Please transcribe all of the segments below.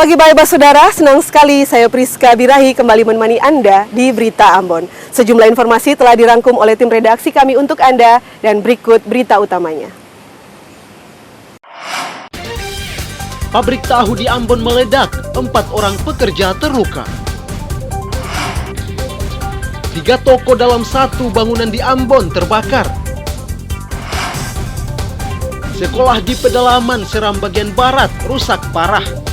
Selamat pagi Bapak Saudara, senang sekali saya Priska Birahi kembali menemani Anda di Berita Ambon. Sejumlah informasi telah dirangkum oleh tim redaksi kami untuk Anda dan berikut berita utamanya. Pabrik tahu di Ambon meledak, 4 orang pekerja terluka. 3 toko dalam 1 bangunan di Ambon terbakar. Sekolah di pedalaman Seram bagian barat rusak parah.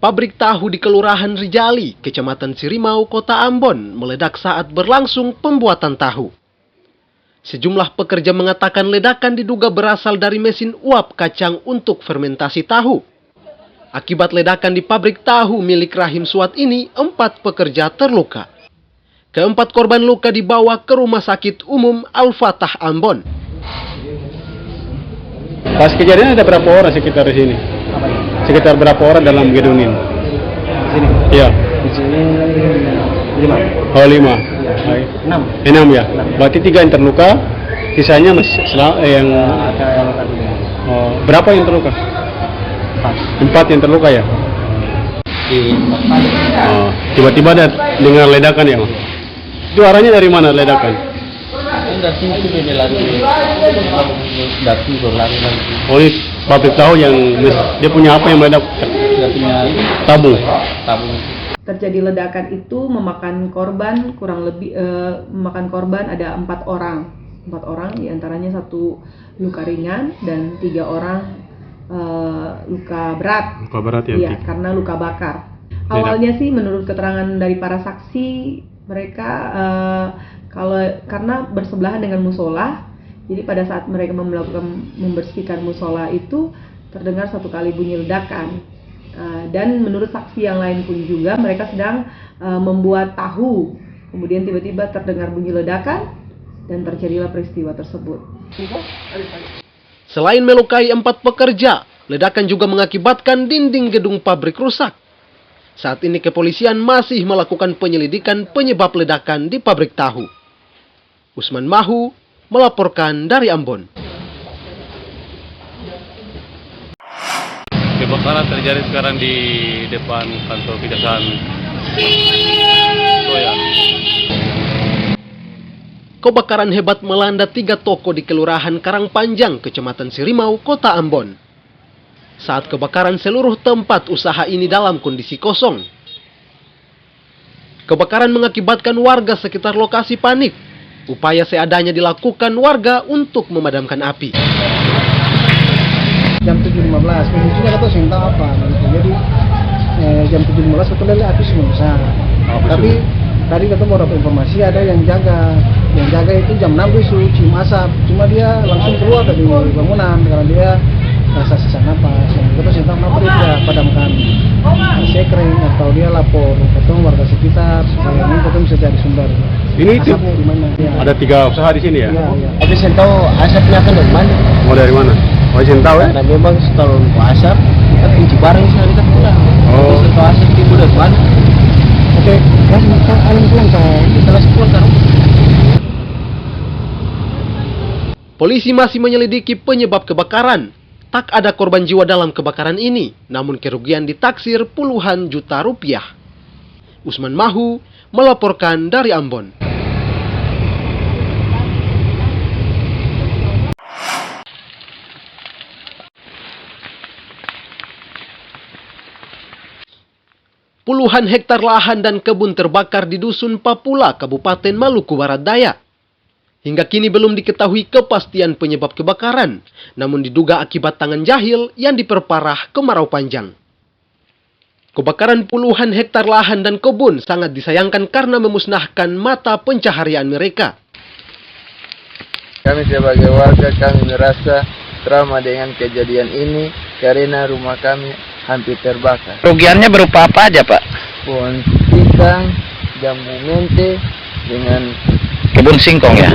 Pabrik tahu di Kelurahan Rijali, Kecamatan Sirimau, Kota Ambon meledak saat berlangsung pembuatan tahu. Sejumlah pekerja mengatakan ledakan diduga berasal dari mesin uap kacang untuk fermentasi tahu. Akibat ledakan di pabrik tahu milik Rahim Suat ini, 4 pekerja terluka. Keempat korban luka dibawa ke Rumah Sakit Umum Al-Fatah Ambon. Pas kejadian ada berapa orang sekitar di sini? Sekitar berapa orang dalam gedung ini? Sini? Iya. Di sini 5. Oh 5? Ya. 6 ya? Berarti 3 yang terluka, sisanya masih yang... Ada yang luka dulu. Oh, berapa yang terluka? 4 yang terluka ya? Oh, tiba-tiba ada dengar ledakan ya? Itu arahnya dari mana ledakan? Dari sini dia lari. Dari lari lagi. Oh ini pabrik tahu yang dia punya apa yang meledak? Dia punya Tabung. Terjadi ledakan itu memakan korban memakan korban ada 4 orang. 4 orang diantaranya 1 luka ringan dan 3 orang luka berat. Luka berat ya? Iya, karena luka bakar. Awalnya sih menurut keterangan dari para saksi mereka karena bersebelahan dengan musola, jadi pada saat mereka melakukan membersihkan musola itu terdengar 1 kali bunyi ledakan. Dan menurut saksi yang lain pun juga mereka sedang membuat tahu, kemudian tiba-tiba terdengar bunyi ledakan dan terjadilah peristiwa tersebut. Selain melukai 4 pekerja, ledakan juga mengakibatkan dinding gedung pabrik rusak. Saat ini kepolisian masih melakukan penyelidikan penyebab ledakan di pabrik tahu. Usman Mahu melaporkan dari Ambon. Kebakaran terjadi sekarang di depan kantor Kejaksaan Soya. Kebakaran hebat melanda 3 toko di Kelurahan Karangpanjang, Kecamatan Sirimau, Kota Ambon. Saat kebakaran seluruh tempat usaha ini dalam kondisi kosong. Kebakaran mengakibatkan warga sekitar lokasi panik. Upaya seadanya dilakukan warga untuk memadamkan api. Jam 7.15, juga kata sih entah apa gitu. Jadi jam 7.15 kita lihat api semua besar. Tapi tadi kita mau dapat informasi ada yang jaga itu jam 6 isu cium asap. Cuma dia langsung keluar dari bangunan karena dia rasa sesak napas. Kita sih entah kenapa dia tidak padamkan sekring atau dia lapor ke warga sekitar supaya ini kita bisa cari sumber. Ini itu di mana? Ya. ada 3 usaha di sini ya? Iya. Tapi saya tahu asapnya kan dari mana? Mau dari mana? Oh saya tahu ya? Karena memang setelah asap kita kunci bareng sekali kita pulang. Oh. Setelah asap itu dari mana? Oke, kan kita alam pulang kan? Kita langsung pulang kan? Polisi masih menyelidiki penyebab kebakaran. Tak ada korban jiwa dalam kebakaran ini, namun kerugian ditaksir puluhan juta rupiah. Usman Mahu melaporkan dari Ambon. Puluhan hektar lahan dan kebun terbakar di Dusun Papula, Kabupaten Maluku Barat Daya. Hingga kini belum diketahui kepastian penyebab kebakaran, namun diduga akibat tangan jahil yang diperparah kemarau panjang. Kebakaran puluhan hektar lahan dan kebun sangat disayangkan karena memusnahkan mata pencaharian mereka. Kami sebagai warga kami merasa trauma dengan kejadian ini karena rumah kami hampir terbakar. Kerugiannya berupa apa aja, Pak? Pohon pisang, jambu mente, dengan Kebun singkong ya?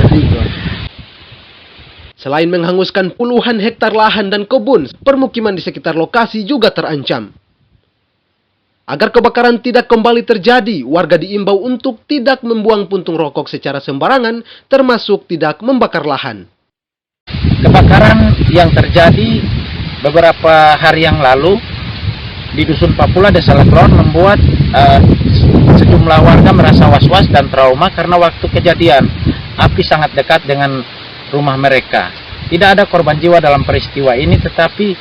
Selain menghanguskan puluhan hektar lahan dan kebun, permukiman di sekitar lokasi juga terancam. Agar kebakaran tidak kembali terjadi, warga diimbau untuk tidak membuang puntung rokok secara sembarangan, termasuk tidak membakar lahan. Kebakaran yang terjadi beberapa hari yang lalu di Dusun Papula, Desa Leklon, membuat sejumlah warga merasa was-was dan trauma karena waktu kejadian api sangat dekat dengan rumah mereka. Tidak ada korban jiwa dalam peristiwa ini, tetapi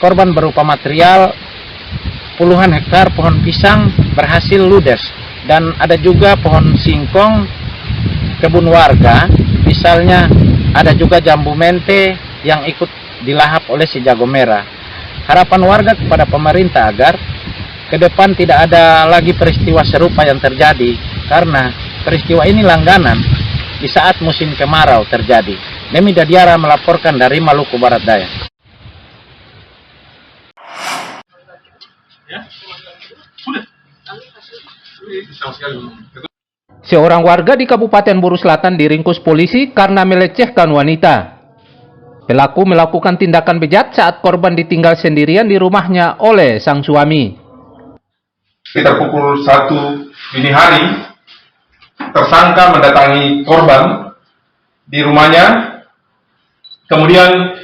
korban berupa material puluhan hektar pohon pisang berhasil ludes, dan ada juga pohon singkong kebun warga, misalnya ada juga jambu mente yang ikut dilahap oleh si jago merah. Harapan warga kepada pemerintah agar ke depan tidak ada lagi peristiwa serupa yang terjadi, karena peristiwa ini langganan di saat musim kemarau terjadi. Demi Dadiara melaporkan dari Maluku Barat Daya. Seorang warga di Kabupaten Buru Selatan diringkus polisi karena melecehkan wanita. Pelaku melakukan tindakan bejat saat korban ditinggal sendirian di rumahnya oleh sang suami. Sekitar pukul 1 dini hari, tersangka mendatangi korban di rumahnya, kemudian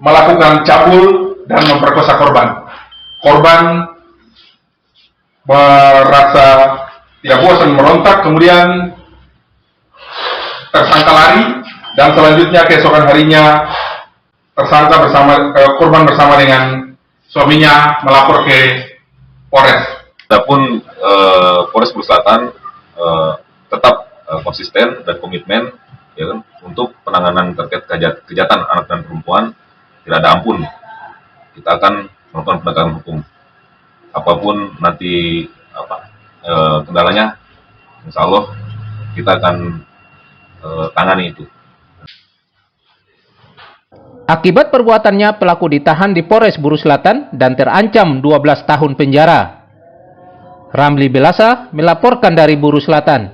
melakukan cabul dan memperkosa korban. Korban merasa tidak puas dan merontak, kemudian tersangka lari, dan selanjutnya keesokan harinya korban bersama dengan suaminya melapor ke Polres. Adapun Polres Buru Selatan tetap konsisten dan komitmen, ya kan, untuk penanganan terkait kejahatan anak dan perempuan tidak ada ampun. Kita akan melakukan penegakan hukum. Apapun nanti kendalanya, insya Allah kita akan tangani itu. Akibat perbuatannya, pelaku ditahan di Polres Buru Selatan dan terancam 12 tahun penjara. Ramli Belasa melaporkan dari Buru Selatan.